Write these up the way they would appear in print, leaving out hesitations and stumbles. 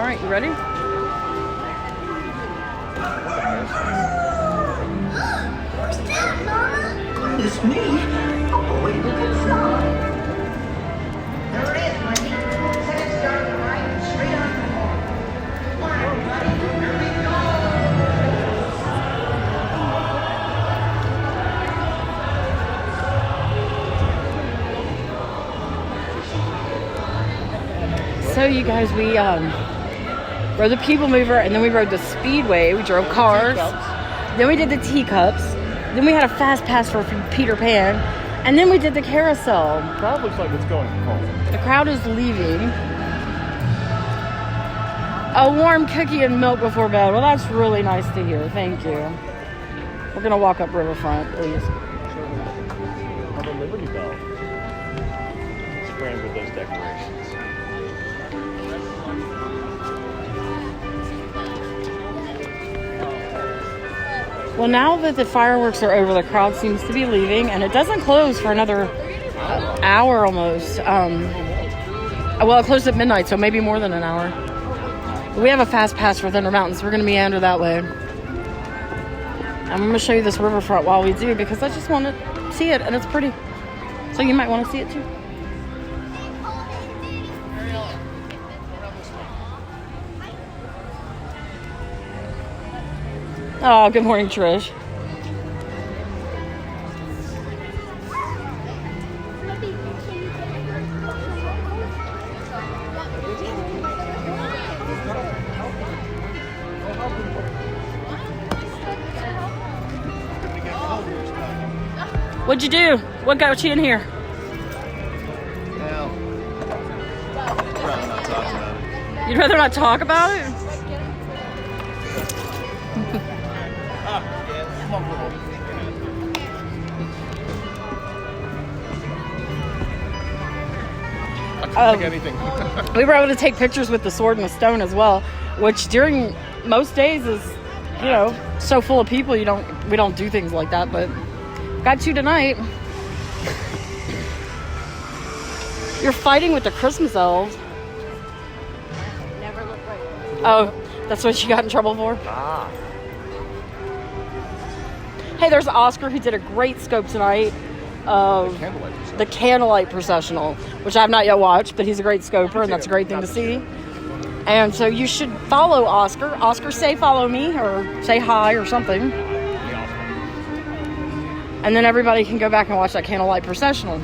right, you ready? Who's that, Mama? It's me. Oh, boy, look inside. There it is, Mikey. Second star to the right, straight on the wall. Come on, everybody. Here we go. So you guys, we rode the People Mover, and then we rode the Speedway. We drove cars. Then we did the teacups. Then we had a fast pass for Peter Pan. And then we did the carousel. The crowd looks like it's going home. The crowd is leaving. A warm cookie and milk before bed. Well, that's really nice to hear. Thank you. We're going to walk up Riverfront, please. On the Liberty Bell. It's framed with those decorations. Well, now that the fireworks are over, the crowd seems to be leaving, and it doesn't close for another hour almost. Well, it closed at midnight, so maybe more than an hour. But we have a fast pass for Thunder Mountain, so we're going to meander that way. I'm going to show you this riverfront while we do, because I just want to see it, and it's pretty. So you might want to see it too. Oh, good morning, Trish. What'd you do? What got you in here? Well, I'd rather not talk about it. You'd rather not talk about it? Anything. We were able to take pictures with the sword and the stone as well, which during most days is, you know, so full of people. We don't do things like that, but got to tonight. You're fighting with the Christmas elves. Never look right. Oh, that's what you got in trouble for? Ah. Hey, there's Oscar who did a great scope tonight of the candlelight processional, which I have not yet watched, but he's a great scoper, and that's a great thing to see. And so you should follow Oscar. Oscar, say follow me, or say hi, or something. And then everybody can go back and watch that candlelight processional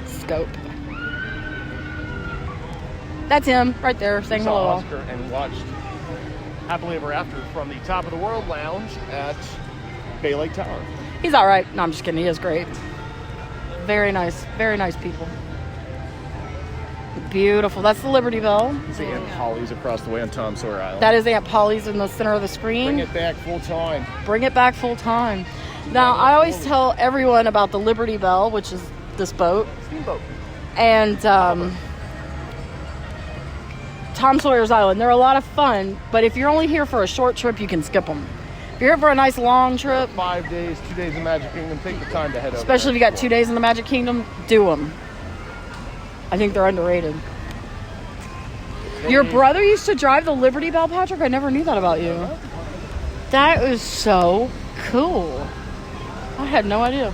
scope. That's him, right there, saying hello. Oscar and watched Happily Ever After from the Top of the World Lounge at Bay Lake Tower. He's all right. No, I'm just kidding. He is great. Very nice people. Beautiful. That's the Liberty Bell. It's Aunt Polly's across the way on Tom Sawyer Island. That is Aunt Polly's in the center of the screen. Bring it back full time. Bring it back full time. Now, I always tell everyone about the Liberty Bell, which is this boat. Steamboat. And Tom Sawyer's Island. They're a lot of fun, but if you're only here for a short trip, you can skip them. If you're here for a nice long trip, 5 days, 2 days in Magic Kingdom, take the time to head over. especially if you got 2 days in the Magic Kingdom, do them. I think they're underrated. Your brother used to drive the Liberty Bell, Patrick? I never knew that about you. That is so cool. I had no idea.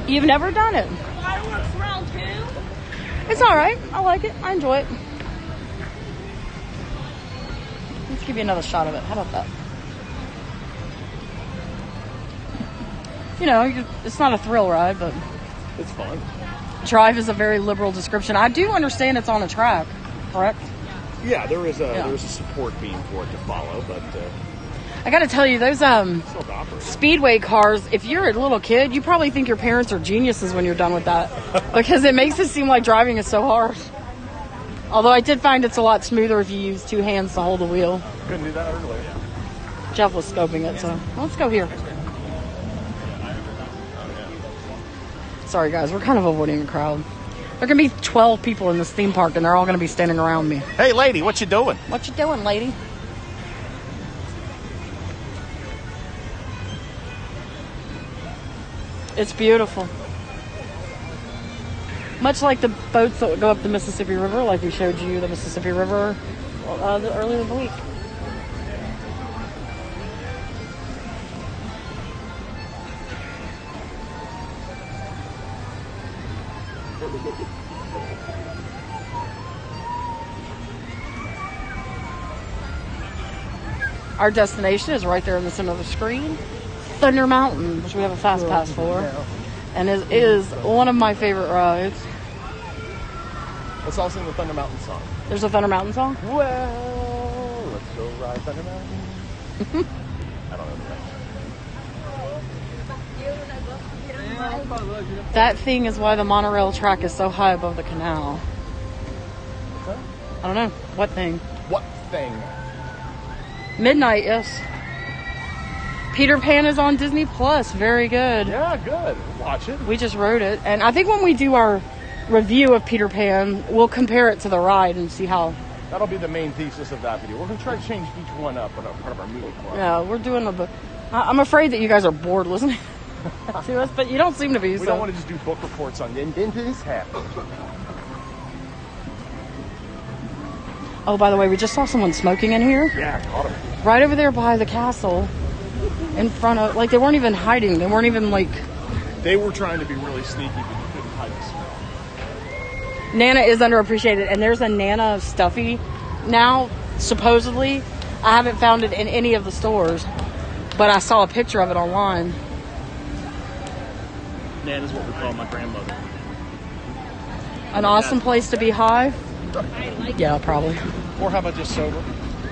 You've never done it. Fireworks round 2? It's all right. I like it. I enjoy it. Let's give you another shot of it. How about that? You know, it's not a thrill ride, but It's fun. drive is a very liberal description. I do understand it's on a track, correct? Yeah, there's a support beam for it to follow, but I got to tell you, those still to operate. Speedway cars, if you're a little kid, you probably think your parents are geniuses when you're done with that, because it makes it seem like driving is so hard. Although I did find it's a lot smoother if you use 2 hands to hold the wheel. Couldn't do that earlier. Jeff was scoping it, so let's go here. Sorry guys, we're kind of avoiding the crowd. There are going to be 12 people in this theme park, and they're all going to be standing around me. Hey, lady, what you doing? What you doing, lady? It's beautiful. Much like the boats that go up the Mississippi River, like we showed you the Mississippi River earlier in the week. Our destination is right there in the center of the screen. Thunder Mountain, which we have a fast pass for. And it is one of my favorite rides. Let's all sing the Thunder Mountain song. There's a Thunder Mountain song? Well, let's go ride Thunder Mountain. I don't know the rest. That thing is why the monorail track is so high above the canal. What's I don't know. What thing? What thing? Midnight, yes. Peter Pan is on Disney Plus. Very good. Yeah, good. Watch it. We just wrote it. And I think when we do our review of Peter Pan, we'll compare it to the ride and see how. That'll be the main thesis of that video. We're going to try to change each one up on part of our movie club. Yeah, we're doing I'm afraid that you guys are bored listening to us, but you don't seem to be. We don't want to just do book reports on then this happened. Oh, by the way, we just saw someone smoking in here. Yeah, caught him. Right over there by the castle. In front of, like, they weren't even hiding. They weren't even, like... They were trying to be really sneaky, but you couldn't hide the smell. Nana is underappreciated, and there's a Nana stuffy now, supposedly. I haven't found it in any of the stores, but I saw a picture of it online. Nan is what we call my grandmother. An awesome place to be high? Yeah, probably. Or how about just sober?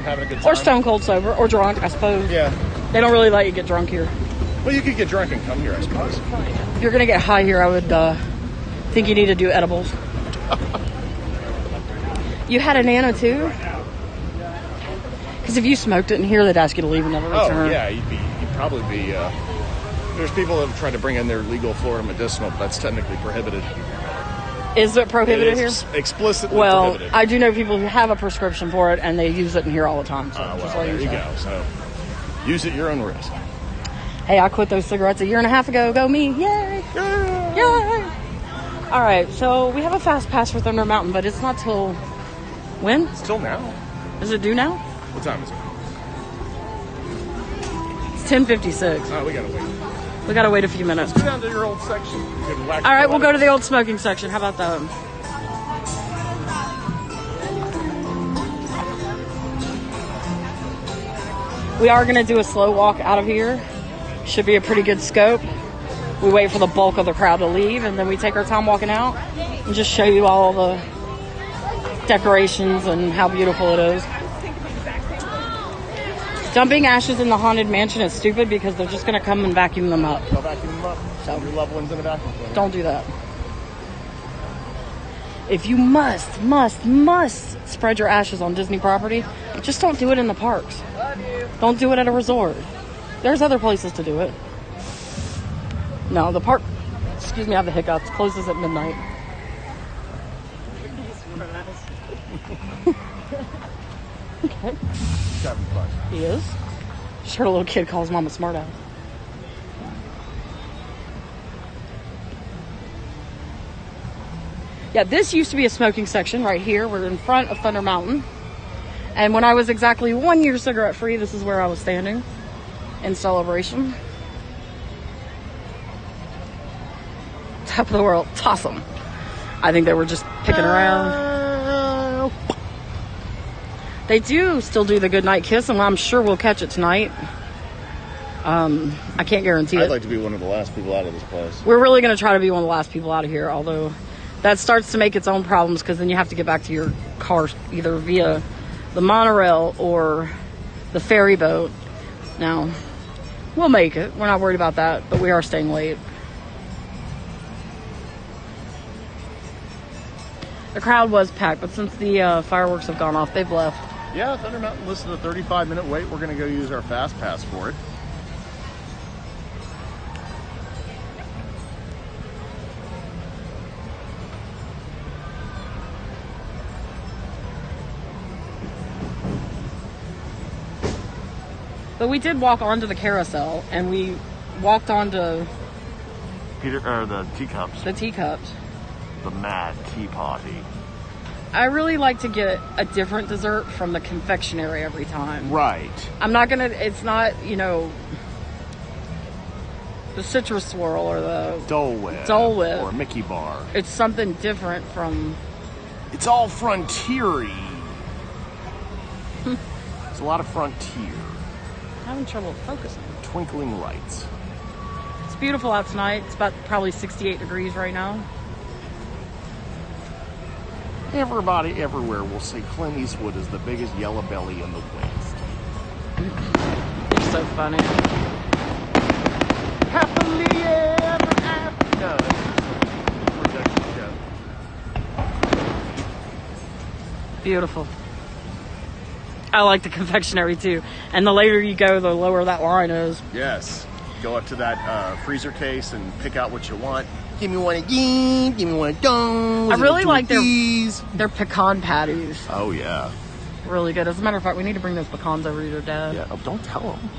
Having a good time? Or stone cold sober, or drunk, I suppose. Yeah. They don't really let you get drunk here. Well, you could get drunk and come here, I suppose. If you're going to get high here, I would think you need to do edibles. You had a Nana, too? Because if you smoked it in here, they'd ask you to leave and never return. Oh, yeah, you'd probably be... there's people that have tried to bring in their legal Florida medicinal, but that's technically prohibited. Is it prohibited here? Explicitly well, prohibited. I do know people who have a prescription for it, and they use it in here all the time. So Well, just there you go. So, use at your own risk. Hey, I quit those cigarettes a year and a half ago. Go me. Yay. Yeah. Yay. All right, so we have a fast pass for Thunder Mountain, but it's not till... When? It's till now. Is it due now? What time is it? It's 10:56. Oh, we gotta wait. We gotta wait a few minutes. Go down to your old section. All right, we'll go to the old smoking section. How about that? We are going to do a slow walk out of here. Should be a pretty good scope. We wait for the bulk of the crowd to leave, and then we take our time walking out and just show you all the decorations and how beautiful it is. Dumping ashes in the Haunted Mansion is stupid because they're just going to come and vacuum them up. They'll vacuum them up. So, your loved ones in the vacuum cleaner. Don't do that. If you must spread your ashes on Disney property, just don't do it in the parks. Don't do it at a resort. There's other places to do it. No, the park, excuse me, I have the hiccups, closes at midnight. Okay. He's having fun. He is. Just heard a little kid call his mom a smartass. Yeah, this used to be a smoking section right here. We're in front of Thunder Mountain. And when I was exactly 1 year cigarette free, this is where I was standing in celebration. Top of the world. It's awesome. I think they were just picking around. They do still do the goodnight kiss, and I'm sure we'll catch it tonight. I can't guarantee it. I'd like to be one of the last people out of this place. We're really going to try to be one of the last people out of here, although that starts to make its own problems because then you have to get back to your car either via the monorail or the ferry boat. Now, we'll make it. We're not worried about that, but we are staying late. The crowd was packed, but since the fireworks have gone off, they've left. Yeah, Thunder Mountain listed a 35-minute wait. We're going to go use our fast pass for it. But we did walk onto the carousel, and we walked onto the teacups. The teacups. The Mad Tea Party. I really like to get a different dessert from the confectionery every time. Right. I'm not gonna, it's not, you know, the citrus swirl or the Dole Whip. Or Mickey Bar. It's something different from... It's all frontier-y. It's a lot of frontier. I'm having trouble focusing. Twinkling lights. It's beautiful out tonight. It's about probably 68 degrees right now. Everybody everywhere will say Clint Eastwood is the biggest yellow belly in the West. You're so funny. Happily ever after. No, that's projection show. Beautiful. I like the confectionery too. And the later you go, the lower that line is. Yes. Go up to that freezer case and pick out what you want. Give me one again. Give me one again. I really like their pecan patties. Oh, yeah. Really good. As a matter of fact, we need to bring those pecans over to your dad. Yeah. Oh, don't tell him.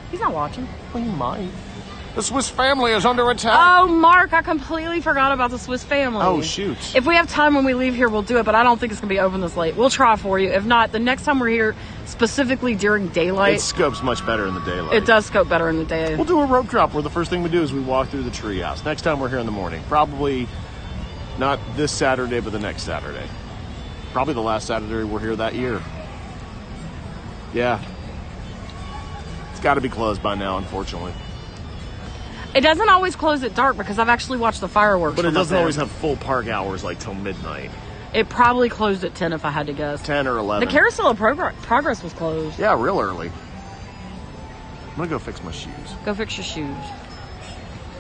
He's not watching. Well, he might. The Swiss family is under attack. Oh, Mark, I completely forgot about the Swiss family. Oh, shoot. If we have time when we leave here, we'll do it, but I don't think it's going to be open this late. We'll try for you. If not, the next time we're here, specifically during daylight. It scopes much better in the daylight. It does scope better in the day. We'll do a rope drop where the first thing we do is we walk through the treehouse. Next time we're here in the morning. Probably not this Saturday, but the next Saturday. Probably the last Saturday we're here that year. Yeah. It's got to be closed by now, unfortunately. It doesn't always close at dark because I've actually watched the fireworks. But it doesn't always have full park hours like till midnight. It probably closed at 10 if I had to guess. 10 or 11. The Carousel of Progress was closed. Yeah, real early. I'm going to go fix my shoes. Go fix your shoes.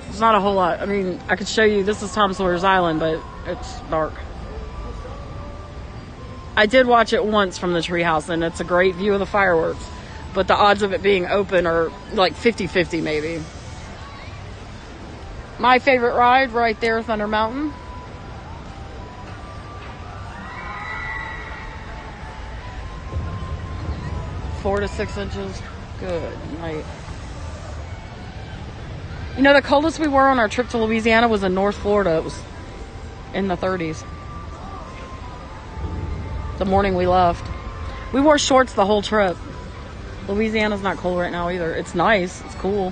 It's not a whole lot. I mean, I could show you, this is Tom Sawyer's Island, but it's dark. I did watch it once from the treehouse, and it's a great view of the fireworks. But the odds of it being open are like 50-50 maybe. My favorite ride right there, Thunder Mountain. Four to 6 inches. Good night. You know, the coldest we were on our trip to Louisiana was in North Florida. It was in the 30s. The morning we left. We wore shorts the whole trip. Louisiana's not cold right now either. It's nice. It's cool.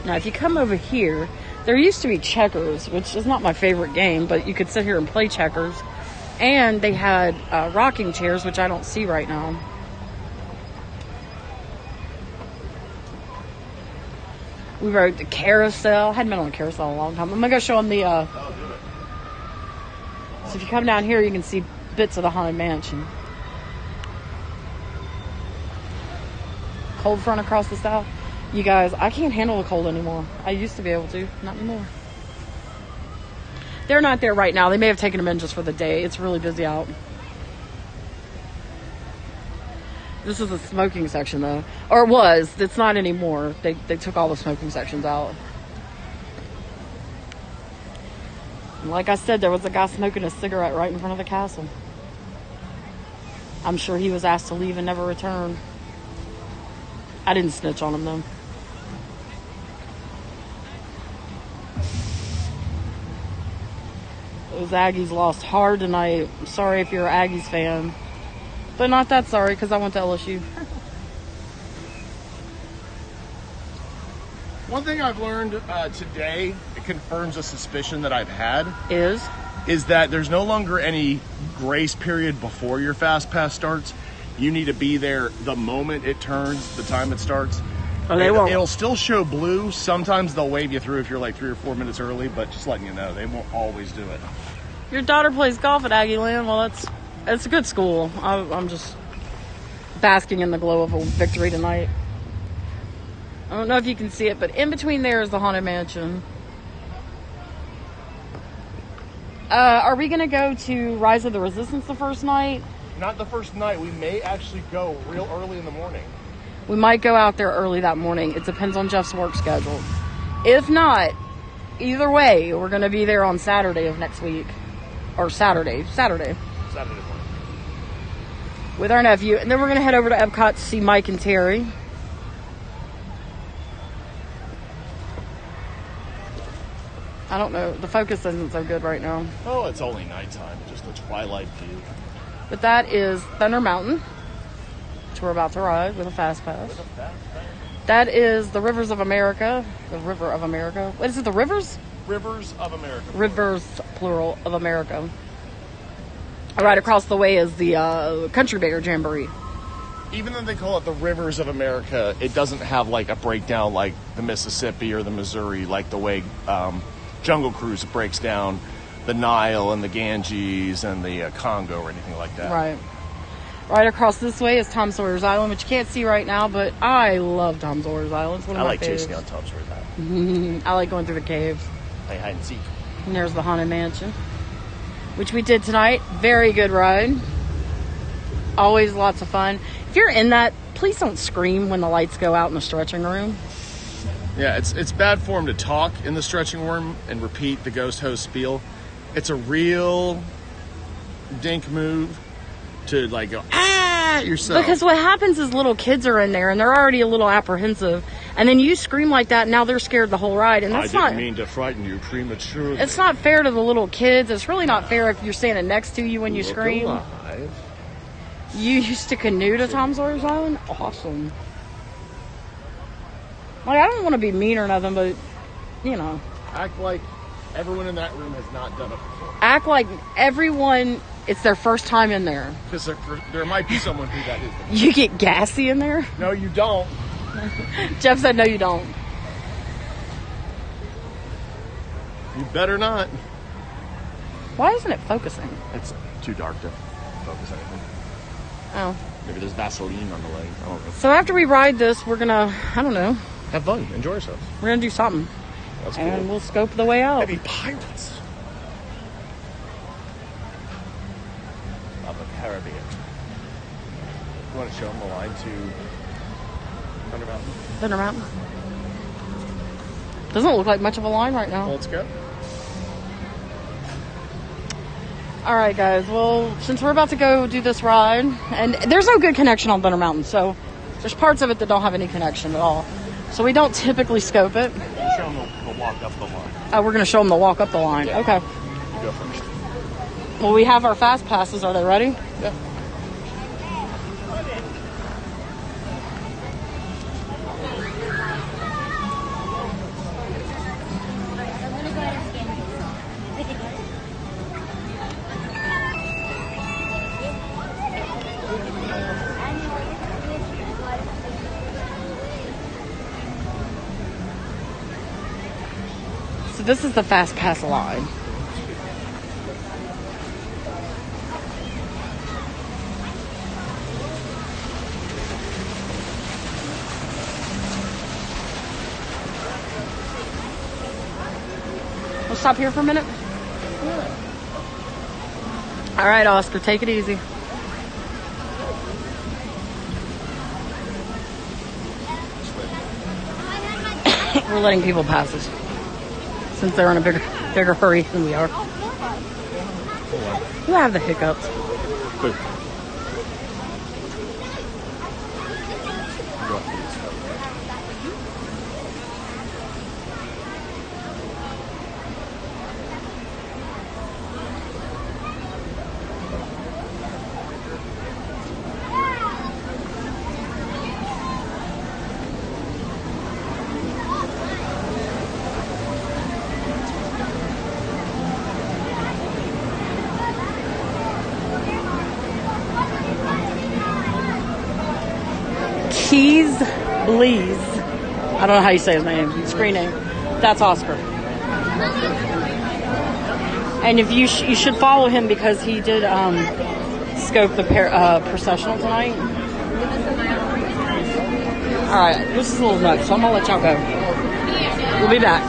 Now, if you come over here, there used to be checkers, which is not my favorite game, but you could sit here and play checkers. And they had rocking chairs, which I don't see right now. We rode the carousel. I hadn't been on a carousel in a long time. I'm going to go show them the... So if you come down here, you can see bits of the Haunted Mansion. Cold front across the south. You guys, I can't handle the cold anymore. I used to be able to, not anymore. They're not there right now. They may have taken them in just for the day. It's really busy out. This is a smoking section, though. Or it was. It's not anymore. They took all the smoking sections out. And like I said, there was a guy smoking a cigarette right in front of the castle. I'm sure he was asked to leave and never return. I didn't snitch on him, though. Those Aggies lost hard tonight. I'm sorry if you're an Aggies fan. But not that sorry, because I went to LSU. One thing I've learned today, it confirms a suspicion that I've had, is that there's no longer any grace period before your Fast Pass starts. You need to be there the moment it turns, the time it starts. Oh, they won't. It'll still show blue. Sometimes they'll wave you through if you're like 3 or 4 minutes early, but just letting you know, they won't always do it. Your daughter plays golf at Aggie Land. Well, it's a good school. I'm just basking in the glow of a victory tonight. I don't know if you can see it, but in between there is the Haunted Mansion. Are we going to go to Rise of the Resistance the first night? Not the first night. We may actually go real early in the morning. We might go out there early that morning. It depends on Jeff's work schedule. If not, either way, we're going to be there on Saturday of next week. Or Saturday. Saturday morning. With our nephew. And then we're going to head over to Epcot to see Mike and Terry. I don't know. The focus isn't so good right now. Oh, it's only nighttime. Just the twilight view. But that is Thunder Mountain, which we're about to ride with a fast pass. That is the Rivers of America. The River of America. What is it, the Rivers? Rivers of America. Rivers, plural, of America. Right across the way is the Country Bear Jamboree. Even though they call it the Rivers of America, it doesn't have like a breakdown like the Mississippi or the Missouri, like the way Jungle Cruise breaks down the Nile and the Ganges and the Congo or anything like that. Right. Right across this way is Tom Sawyer's Island, which you can't see right now, but I love Tom Sawyer's Island. It's one of I my like favorites. chasing on Tom Sawyer's Island. I like going through the caves. Play hide and seek. And there's the Haunted Mansion, which we did tonight. Very good ride. Always lots of fun. If you're in that, please don't scream when the lights go out in the stretching room. Yeah, it's bad form to talk in the stretching room and repeat the ghost host spiel. It's a real dink move to like go yourself. Because what happens is little kids are in there and they're already a little apprehensive, and then you scream like that and now they're scared the whole ride, and that's I didn't mean to frighten you prematurely. It's not fair to the little kids. It's really not fair if you're standing next to you when you scream. Alive. You used to canoe to Tom Sawyer's Island? Awesome. Like, I don't want to be mean or nothing, but, you know. Act like everyone in that room has not done it before. Act like everyone, it's their first time in there. Because there might be someone who that is. You get gassy in there? No, you don't. Jeff said no, you don't. You better not. Why isn't it focusing? It's too dark to focus anything. Oh. Maybe there's Vaseline on the leg. I don't know. So after we ride this, we're gonna, I don't know, Have fun. Enjoy yourselves. we're gonna do something. That's cool. And we'll scope the way out. Maybe pirates of the Caribbean. You want to show them the line to Thunder Mountain? Thunder Mountain. Doesn't look like much of a line right now. Well, let's go. All right, guys. Well, since we're about to go do this ride, and there's no good connection on Thunder Mountain, so there's parts of it that don't have any connection at all. So we don't typically scope it. Show them the walk up the line. Oh, we're going to show them the walk up the line. Yeah. Okay. You go first. Well, we have our fast passes. Are they ready? Yeah. So this is the fast pass line. We'll stop here for a minute. All right, Oscar, take it easy. We're letting people pass us since they're in a bigger hurry than we are. You have the hiccups. Good. Keys Bleeze. I don't know how you say his name. Screen name. That's Oscar. And if you should follow him because he did scope the processional tonight. All right, this is a little nuts, so I'm gonna let y'all go. We'll be back.